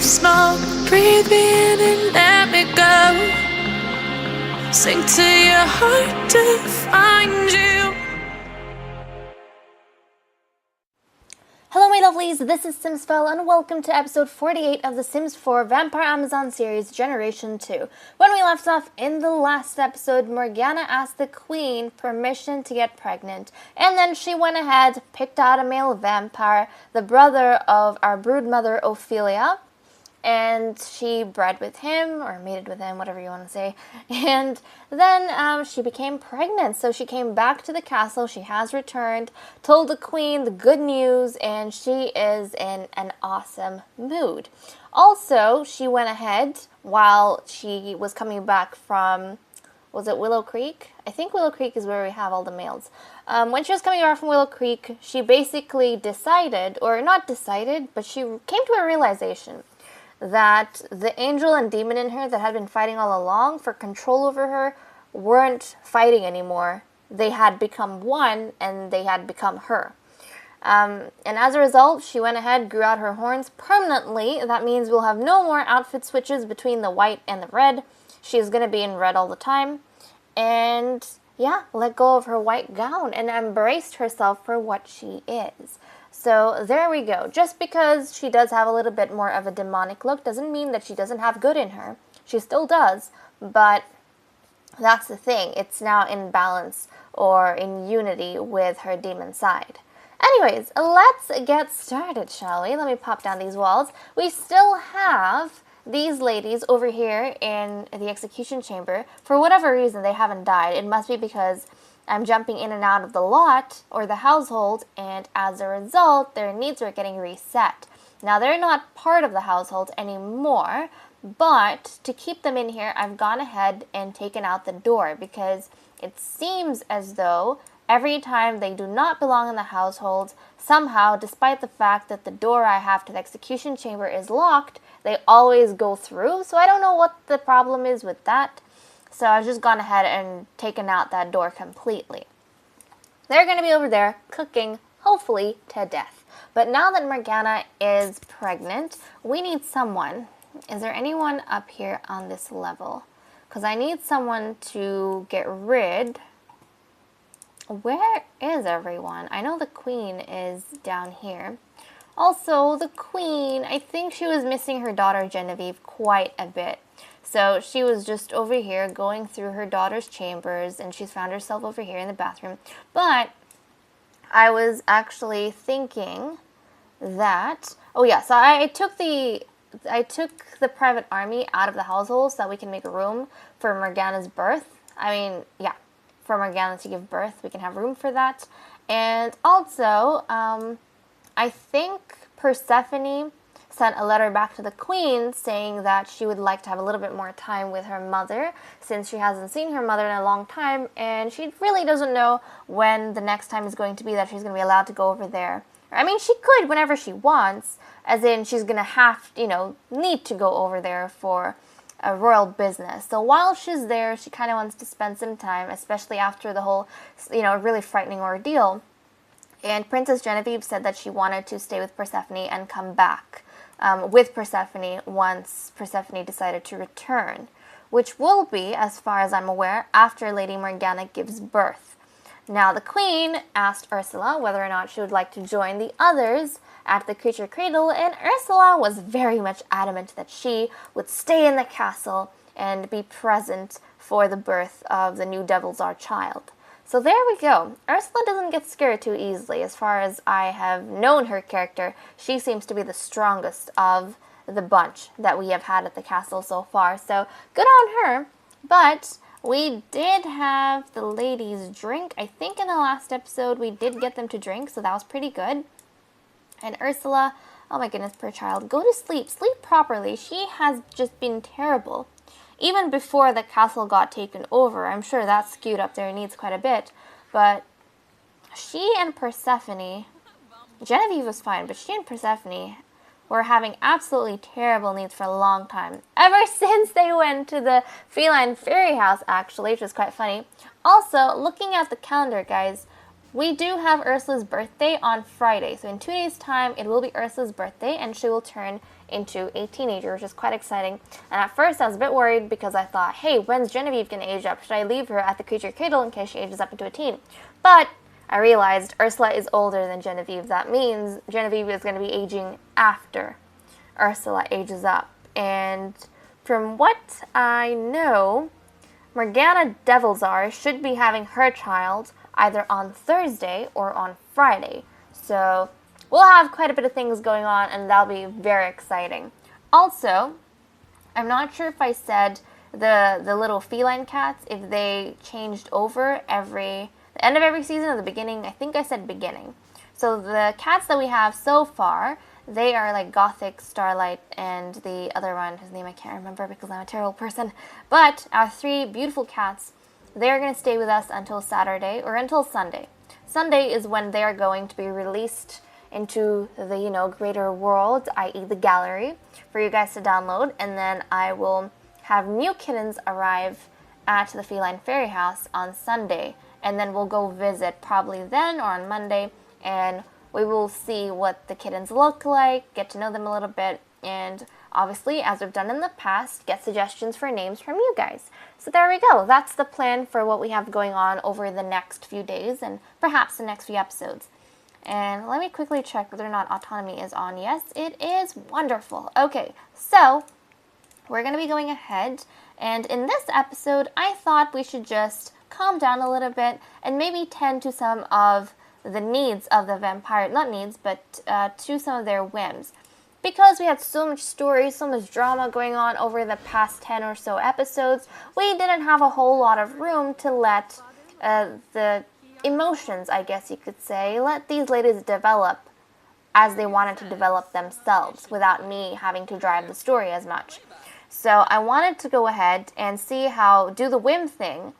smoke, breathe me in and let me go. Sink to your heart to find you. Hello my lovelies, this is simsfel and welcome to episode 48 of the Sims 4 Vampire Amazon series Generation 2. When we left off in the last episode, Morgana asked the queen permission to get pregnant, and then she went ahead, picked out a male vampire, the brother of our broodmother Ophelia, and she bred with him, or mated with him, whatever you want to say, and then she became pregnant. So she came back to the castle, she has returned, told the queen the good news, and she is in an awesome mood. Also, she went ahead, while she was coming back from, was it Willow Creek? I think Willow Creek is where we have all the males. When she was coming back from Willow Creek, she basically decided, or not decided, but she came to a realization that the angel and demon in her that had been fighting all along for control over her weren't fighting anymore. They had become one, and they had become her. And as a result, she went ahead, grew out her horns permanently. That means we'll have no more outfit switches between the white and the red. She's going to be in red all the time. And yeah, let go of her white gown and embraced herself for what she is. So there we go. Just because she does have a little bit more of a demonic look doesn't mean that she doesn't have good in her. She still does, but that's the thing. It's now in balance or in unity with her demon side. Anyways, let's get started, shall we? Let me pop down these walls. We still have these ladies over here in the execution chamber. For whatever reason, they haven't died. It must be because I'm jumping in and out of the lot or the household, and as a result, their needs are getting reset. Now, they're not part of the household anymore, but to keep them in here, I've gone ahead and taken out the door because it seems as though every time they do not belong in the household, somehow, despite the fact that the door I have to the execution chamber is locked, they always go through. So I don't know what the problem is with that. So I've just gone ahead and taken out that door completely. They're going to be over there cooking, hopefully, to death. But now that Morgana is pregnant, we need someone. Is there anyone up here on this level? Because I need someone to get rid. Where is everyone? I know the queen is down here. Also, the queen, I think she was missing her daughter Genevieve quite a bit. So she was just over here going through her daughter's chambers, and she's found herself over here in the bathroom. But I was actually thinking that, oh yeah, so I took the private army out of the household so that we can make room for Morgana's birth. I mean, yeah, for Morgana to give birth, we can have room for that. And also, I think Persephone sent a letter back to the queen saying that she would like to have a little bit more time with her mother since she hasn't seen her mother in a long time, and she really doesn't know when the next time is going to be that she's going to be allowed to go over there. I mean, she could whenever she wants, as in she's going to have, need to go over there for a royal business. So while she's there, she kind of wants to spend some time, especially after the whole, really frightening ordeal. And Princess Genevieve said that she wanted to stay with Persephone and come back with Persephone once Persephone decided to return, which will be, as far as I'm aware, after Lady Morgana gives birth. Now, the queen asked Ursula whether or not she would like to join the others at the creature cradle, and Ursula was very much adamant that she would stay in the castle and be present for the birth of the new Devil's child. So there we go. Ursula doesn't get scared too easily. As far as I have known her character, she seems to be the strongest of the bunch that we have had at the castle so far. So good on her. But we did have the ladies drink. I think in the last episode we did get them to drink, so that was pretty good. And Ursula, oh my goodness, poor child, go to sleep. Sleep properly. She has just been terrible. Even before the castle got taken over, I'm sure that skewed up their needs quite a bit. But she and Persephone, Genevieve was fine, but she and Persephone were having absolutely terrible needs for a long time. Ever since they went to the feline fairy house, actually, which was quite funny. Also, looking at the calendar, guys, we do have Ursula's birthday on Friday. So in 2 days' time, it will be Ursula's birthday, and she will turn into a teenager, which is quite exciting. And at first, I was a bit worried because I thought, hey, when's Genevieve going to age up? Should I leave her at the creature cradle in case she ages up into a teen? But I realized Ursula is older than Genevieve. That means Genevieve is going to be aging after Ursula ages up. And from what I know, Morgana Devilzar should be having her child either on Thursday or on Friday. So we'll have quite a bit of things going on, and that'll be very exciting. Also, I'm not sure if I said the little feline cats, if they changed over the end of every season or the beginning. I think I said beginning. So the cats that we have so far, they are like Gothic, Starlight, and the other one, his name I can't remember because I'm a terrible person. But our 3 beautiful cats, they're going to stay with us until Saturday or until Sunday. Sunday is when they are going to be released into the, greater world, i.e. the gallery, for you guys to download. And then I will have new kittens arrive at the Feline Fairy House on Sunday. And then we'll go visit probably then or on Monday, and we will see what the kittens look like, get to know them a little bit, and obviously, as we've done in the past, get suggestions for names from you guys. So there we go. That's the plan for what we have going on over the next few days and perhaps the next few episodes. And let me quickly check whether or not autonomy is on. Yes, it is. Wonderful. Okay, so we're going to be going ahead, and in this episode, I thought we should just calm down a little bit and maybe tend to some of the needs of the vampire, not needs, but to some of their whims. Because we had so much story, so much drama going on over the past 10 or so episodes, we didn't have a whole lot of room to let the emotions, I guess you could say, let these ladies develop as they wanted to develop themselves without me having to drive the story as much. So I wanted to go ahead and see do the whim thing.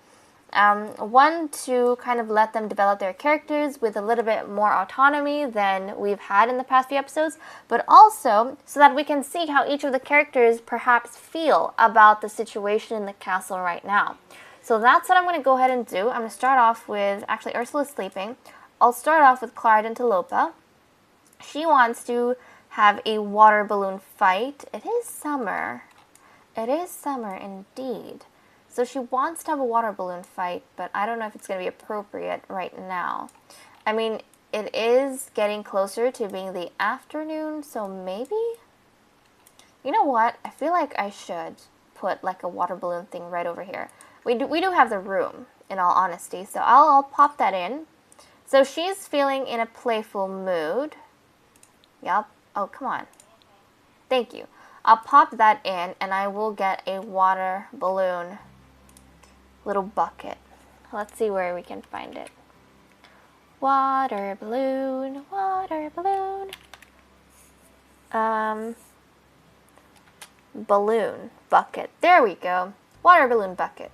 One, to kind of let them develop their characters with a little bit more autonomy than we've had in the past few episodes, but also so that we can see how each of the characters perhaps feel about the situation in the castle right now. So that's what I'm going to go ahead and do. I'm going to start off with, actually Ursula's sleeping. I'll start off with Clara Dentalopa. She wants to have a water balloon fight. It is summer. It is summer indeed. So she wants to have a water balloon fight, but I don't know if it's going to be appropriate right now. I mean, it is getting closer to being the afternoon, so maybe? You know what? I feel like I should put like a water balloon thing right over here. We do have the room, in all honesty, so I'll pop that in. So she's feeling in a playful mood. Yup. Oh, come on. Thank you. I'll pop that in, and I will get a water balloon little bucket. Let's see where we can find it. Water balloon, water balloon. Balloon bucket. There we go. Water balloon bucket.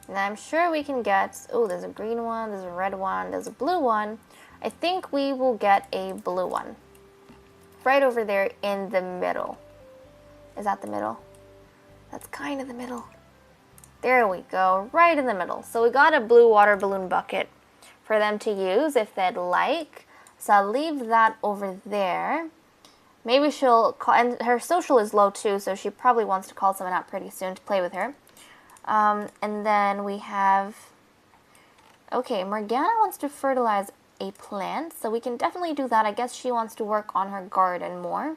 And I'm sure we can get, oh, there's a green one, there's a red one, there's a blue one. I think we will get a blue one. Right over there in the middle. Is that the middle? That's kind of the middle. There we go, right in the middle. So we got a blue water balloon bucket for them to use if they'd like. So I'll leave that over there. Maybe she'll call, and her social is low too, so she probably wants to call someone out pretty soon to play with her. And then we have, okay, Morgana wants to fertilize a plant, so we can definitely do that. I guess she wants to work on her garden more.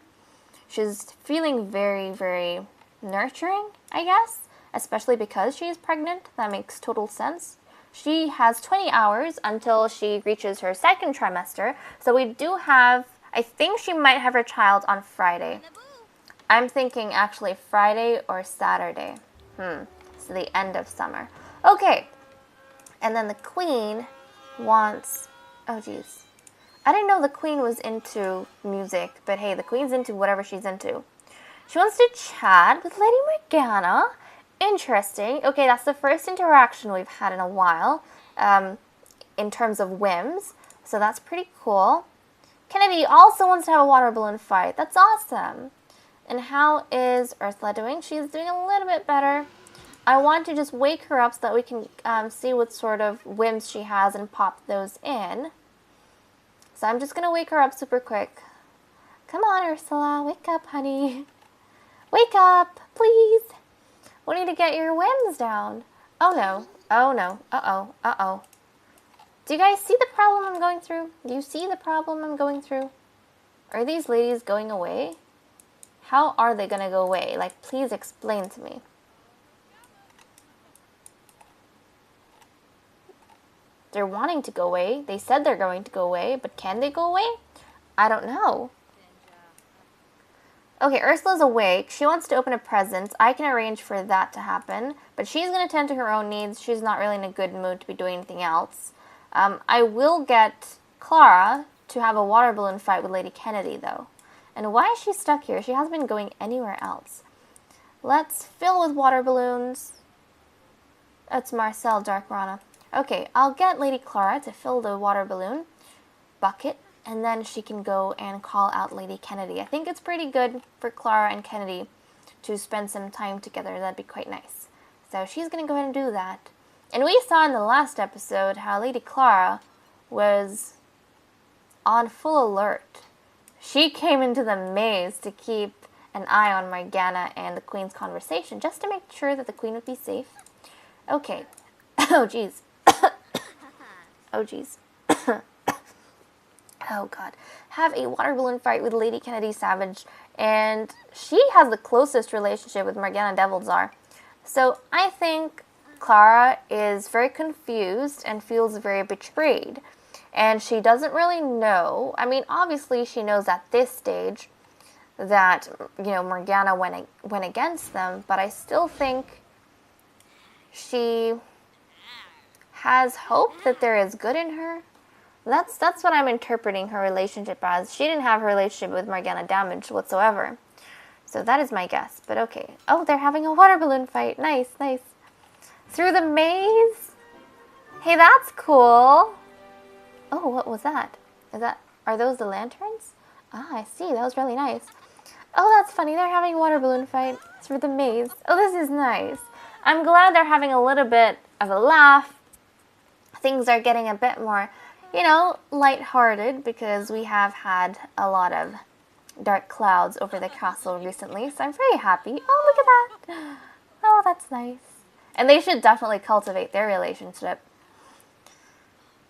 She's feeling very, very nurturing, I guess. Especially because she's pregnant. That makes total sense. She has 20 hours until she reaches her second trimester. So we do have, I think she might have her child on Friday. I'm thinking actually Friday or Saturday. So the end of summer. Okay. And then the queen wants, oh geez. I didn't know the queen was into music, but hey, the queen's into whatever she's into. She wants to chat with Lady Morgana. Interesting. Okay, that's the first interaction we've had in a while in terms of whims. So that's pretty cool. Kennedy also wants to have a water balloon fight. That's awesome. And how is Ursula doing? She's doing a little bit better. I want to just wake her up so that we can see what sort of whims she has and pop those in. So I'm just going to wake her up super quick. Come on, Ursula. Wake up, honey. Wake up, please. We need to get your whims down. Oh, no. Oh, no. Uh-oh. Uh-oh. Do you guys see the problem I'm going through? Do you see the problem I'm going through? Are these ladies going away? How are they going to go away? Like, please explain to me. They're wanting to go away. They said they're going to go away, but can they go away? I don't know. Okay, Ursula's awake. She wants to open a present. I can arrange for that to happen, but she's going to tend to her own needs. She's not really in a good mood to be doing anything else. I will get Clara to have a water balloon fight with Lady Kennedy, though. And why is she stuck here? She hasn't been going anywhere else. Let's fill with water balloons. That's Marcel Darkrana. Okay, I'll get Lady Clara to fill the water balloon bucket, and then she can go and call out Lady Kennedy. I think it's pretty good for Clara and Kennedy to spend some time together. That'd be quite nice. So she's going to go ahead and do that. And we saw in the last episode how Lady Clara was on full alert. She came into the maze to keep an eye on Morgana and the Queen's conversation, just to make sure that the Queen would be safe. Okay. Oh, jeez. Oh, jeez. Oh, God. Have a water balloon fight with Lady Kennedy Savage, and she has the closest relationship with Morgana Devilzar. So I think Clara is very confused and feels very betrayed. And she doesn't really know. I mean, obviously she knows at this stage that, you know, Morgana went against them, but I still think she has hope that there is good in her. That's what I'm interpreting her relationship as. She didn't have her relationship with Morgana damaged whatsoever. So that is my guess. But okay. Oh, they're having a water balloon fight. Nice, nice. Through the maze? Hey, that's cool. Oh, what was that? Are those the lanterns? Ah, I see. That was really nice. Oh, that's funny. They're having a water balloon fight through the maze. Oh, this is nice. I'm glad they're having a little bit of a laugh. Things are getting a bit more, you know, lighthearted because we have had a lot of dark clouds over the castle recently, so I'm very happy. Oh, look at that. Oh, that's nice. And they should definitely cultivate their relationship.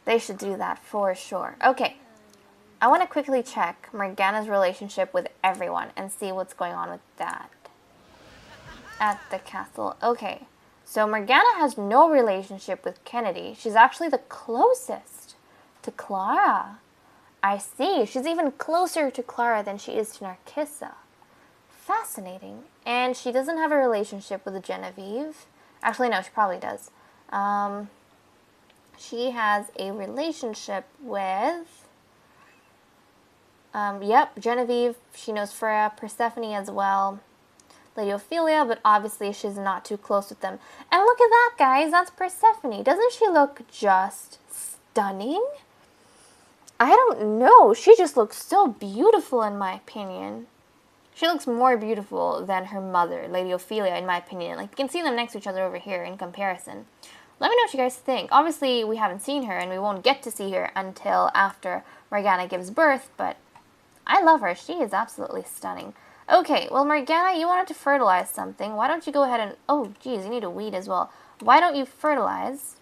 They should do that for sure. Okay, I want to quickly check Morgana's relationship with everyone and see what's going on with that at the castle. Okay, so Morgana has no relationship with Kennedy. She's actually the closest to Clara. I see. She's even closer to Clara than she is to Narcissa. Fascinating. And she doesn't have a relationship with Genevieve. Actually, no, she probably does. She has a relationship with, yep, Genevieve. She knows Freya, Persephone as well, Lady Ophelia, but obviously she's not too close with them. And look at that, guys. That's Persephone. Doesn't she look just stunning? I don't know. She just looks so beautiful in my opinion. She looks more beautiful than her mother, Lady Ophelia, in my opinion. Like, you can see them next to each other over here in comparison. Let me know what you guys think. Obviously, we haven't seen her, and we won't get to see her until after Morgana gives birth, but I love her. She is absolutely stunning. Okay, well, Morgana, you wanted to fertilize something. Why don't you go ahead and... Oh, geez, you need a weed as well. Why don't you fertilize?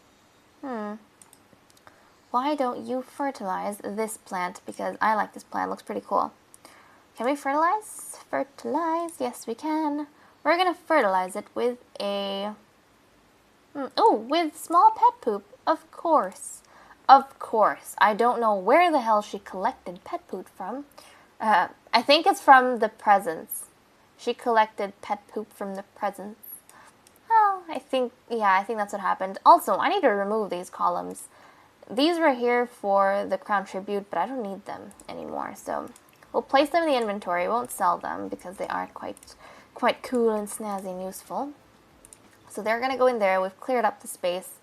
Why don't you fertilize this plant? Because I like this plant. It looks pretty cool. Can we fertilize? Fertilize. Yes, we can. We're going to fertilize it with a... Oh, with small pet poop. Of course. Of course. I don't know where the hell she collected pet poop from. I think it's from the presents. She collected pet poop from the presents. Oh, I think that's what happened. Also, I need to remove these columns. These were here for the crown tribute, but I don't need them anymore. So we'll place them in the inventory. We won't sell them because they are quite cool and snazzy and useful. So they're going to go in there. We've cleared up the space.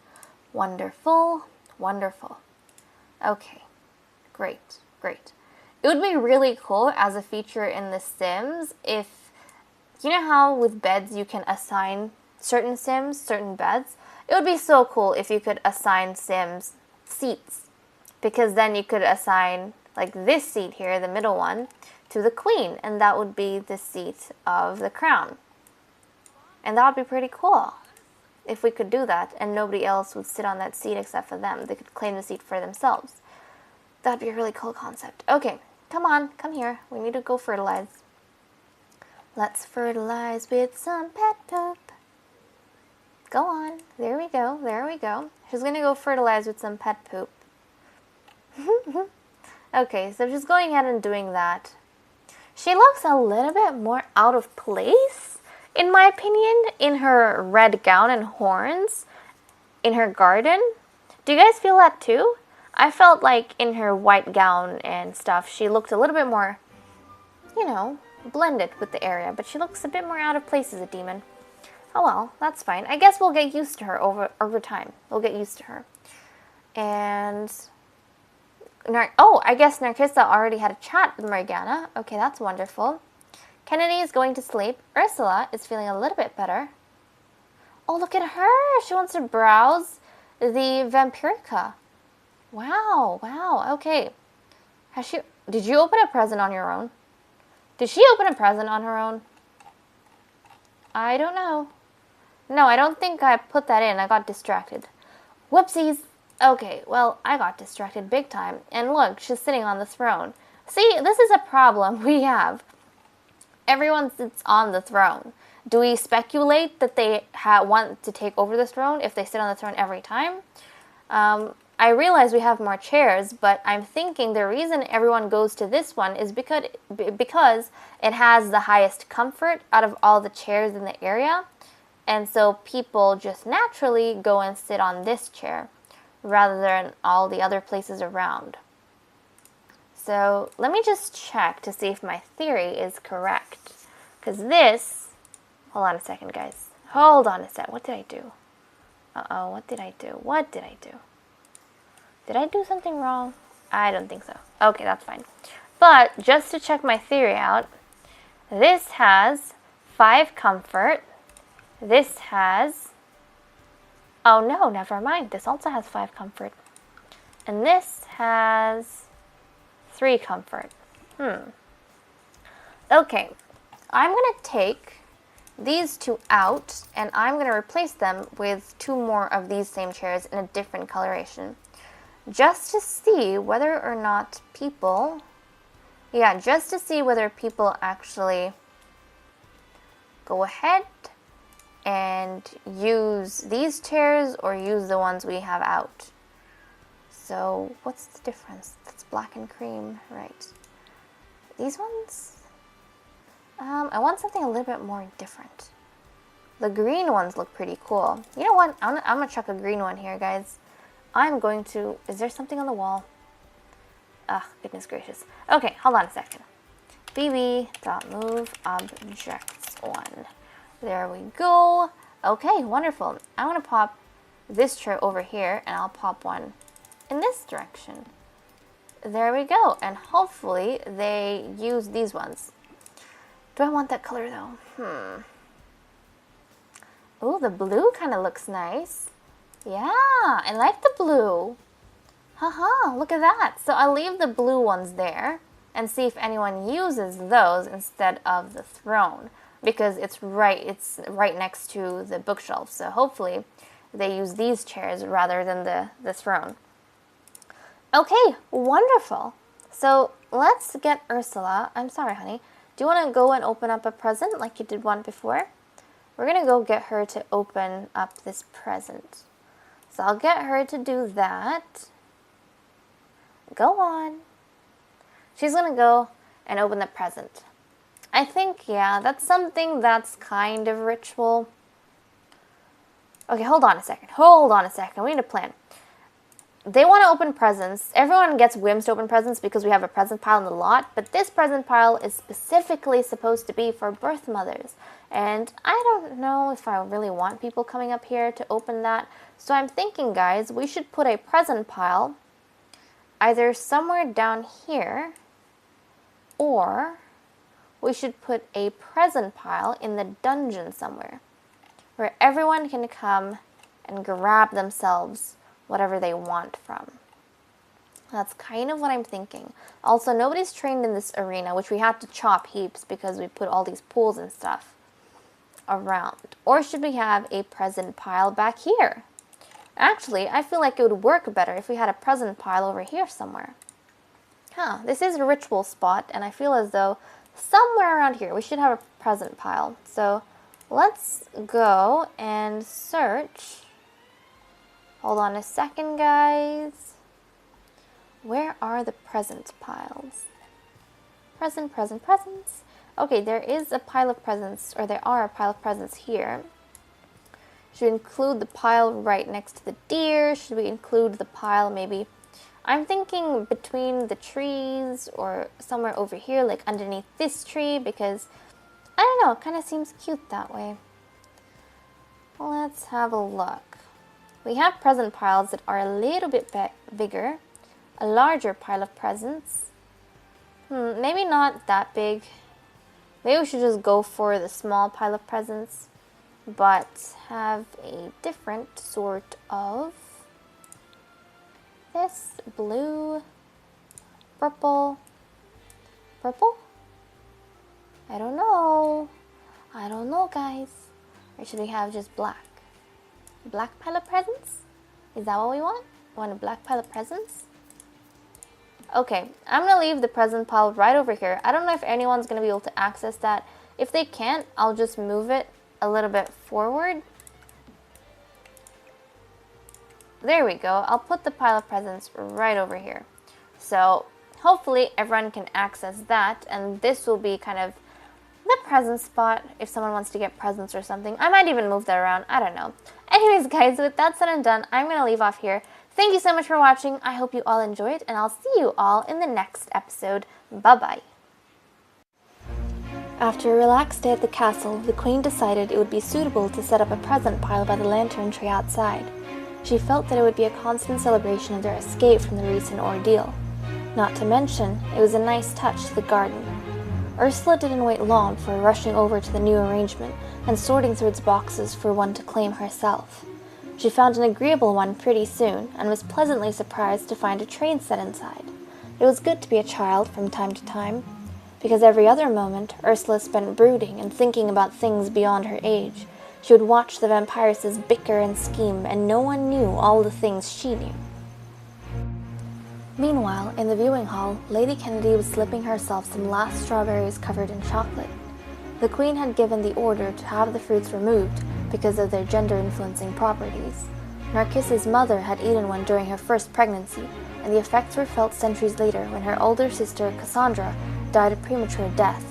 Wonderful. Wonderful. Okay. Great. Great. It would be really cool as a feature in The Sims if, you know how with beds you can assign certain Sims, certain beds. It would be so cool if you could assign Sims seats, because then you could assign like this seat here, the middle one, to the queen, and that would be the seat of the crown. And that would be pretty cool if we could do that, and nobody else would sit on that seat except for them. They could claim the seat for themselves. That'd be a really cool concept. Okay, come on, come here. We need to go fertilize. Let's fertilize with some pet poop. Go on. There we go. There we go. She's going to go fertilize with some pet poop. Okay, so just going ahead and doing that. She looks a little bit more out of place, in my opinion, in her red gown and horns in her garden. Do you guys feel that too? I felt like in her white gown and stuff, she looked a little bit more, you know, blended with the area, but she looks a bit more out of place as a demon. Oh well, that's fine. I guess we'll get used to her over time. We'll get used to her. And I guess Narcissa already had a chat with Morgana. Okay, that's wonderful. Kennedy is going to sleep. Ursula is feeling a little bit better. Oh, look at her. She wants to browse the Vampirica. Wow, wow. Okay. Did you open a present on your own? Did she open a present on her own? I don't know. No, I don't think I put that in. I got distracted. Whoopsies. Okay, well, I got distracted big time. And look, she's sitting on the throne. See, this is a problem we have. Everyone sits on the throne. Do we speculate that they want to take over the throne if they sit on the throne every time? I realize we have more chairs, but I'm thinking the reason everyone goes to this one is because it has the highest comfort out of all the chairs in the area. And so people just naturally go and sit on this chair rather than all the other places around. So let me just check to see if my theory is correct. Because this... Hold on a second, guys. Hold on a sec. What did I do? Uh-oh, what did I do? What did I do? Did I do something wrong? I don't think so. Okay, that's fine. But just to check my theory out, this has 5 comfort. This has... Oh no, never mind. This also has 5 comfort. And this has 3 comfort. Okay, I'm going to take these 2 out, and I'm going to replace them with 2 more of these same chairs in a different coloration. Just to see whether or not people... Yeah, just to see whether people actually go ahead and use these chairs or use the ones we have out. So, what's the difference? That's black and cream, right? These ones? I want something a little bit more different. The green ones look pretty cool. You know what? I'm gonna chuck a green one here, guys. I'm going to... Is there something on the wall? Ah, goodness gracious. Okay, hold on a second. bb.move objects 1. There we go. Okay, wonderful. I'm going to pop this chair over here, and I'll pop one in this direction. There we go. And hopefully they use these ones. Do I want that color, though? Oh, the blue kind of looks nice. Yeah, I like the blue. Haha, look at that. So I'll leave the blue ones there and see if anyone uses those instead of the throne. Because it's right next to the bookshelf. So hopefully they use these chairs rather than the throne. Okay, wonderful. So let's get Ursula. I'm sorry, honey. Do you want to go and open up a present like you did one before? We're going to go get her to open up this present. So I'll get her to do that. Go on. She's going to go and open the present. I think, yeah, that's something that's kind of ritual. Okay, hold on a second. Hold on a second. We need a plan. They want to open presents. Everyone gets whims to open presents because we have a present pile in the lot. But this present pile is specifically supposed to be for birth mothers. And I don't know if I really want people coming up here to open that. So I'm thinking, guys, we should put a present pile either somewhere down here, or we should put a present pile in the dungeon somewhere. where everyone can come and grab themselves whatever they want from. That's kind of what I'm thinking. Also, nobody's trained in this arena, which we had to chop heaps because we put all these pools and stuff around. Or should we have a present pile back here? Actually, I feel like it would work better if we had a present pile over here somewhere. This is a ritual spot, and I feel as though somewhere around here we should have a present pile. So let's go and search. Hold on a second, guys. Where are the present piles? Presents. Okay, there is a pile of presents, or there are a pile of presents here. Should we include the pile right next to the deer? Should we include the pile maybe? I'm thinking between the trees or somewhere over here, like underneath this tree, because, I don't know, it kind of seems cute that way. Let's have a look. We have present piles that are a little bit bigger. A larger pile of presents. Maybe not that big. Maybe we should just go for the small pile of presents, but have a different sort of this blue, purple. I don't know, guys. Or should we have just black? Black pile of presents? Is that what we want? Want a black pile of presents? Okay, I'm going to leave the present pile right over here. I don't know if anyone's going to be able to access that. If they can't, I'll just move it a little bit forward. There we go. I'll put the pile of presents right over here. So hopefully everyone can access that, and this will be kind of the present spot if someone wants to get presents or something. I might even move that around. I don't know. Anyways, guys, with that said and done, I'm going to leave off here. Thank you so much for watching. I hope you all enjoyed, and I'll see you all in the next episode. Bye-bye. After a relaxed day at the castle, the Queen decided it would be suitable to set up a present pile by the lantern tree outside. She felt that it would be a constant celebration of their escape from the recent ordeal. Not to mention, it was a nice touch to the garden. Ursula didn't wait long for rushing over to the new arrangement and sorting through its boxes for one to claim herself. She found an agreeable one pretty soon, and was pleasantly surprised to find a train set inside. It was good to be a child from time to time, because every other moment Ursula spent brooding and thinking about things beyond her age. She would watch the vampiresses bicker and scheme, and no one knew all the things she knew. Meanwhile, in the viewing hall, Lady Kennedy was slipping herself some last strawberries covered in chocolate. The Queen had given the order to have the fruits removed because of their gender-influencing properties. Narcissa's mother had eaten one during her first pregnancy, and the effects were felt centuries later when her older sister, Cassandra, died a premature death.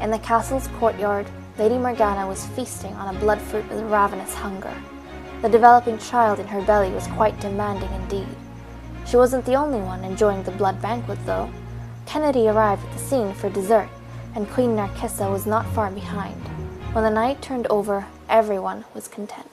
In the castle's courtyard, Lady Morgana was feasting on a bloodfruit with ravenous hunger. The developing child in her belly was quite demanding indeed. She wasn't the only one enjoying the blood banquet, though. Kennedy arrived at the scene for dessert, and Queen Narcissa was not far behind. When the night turned over, everyone was content.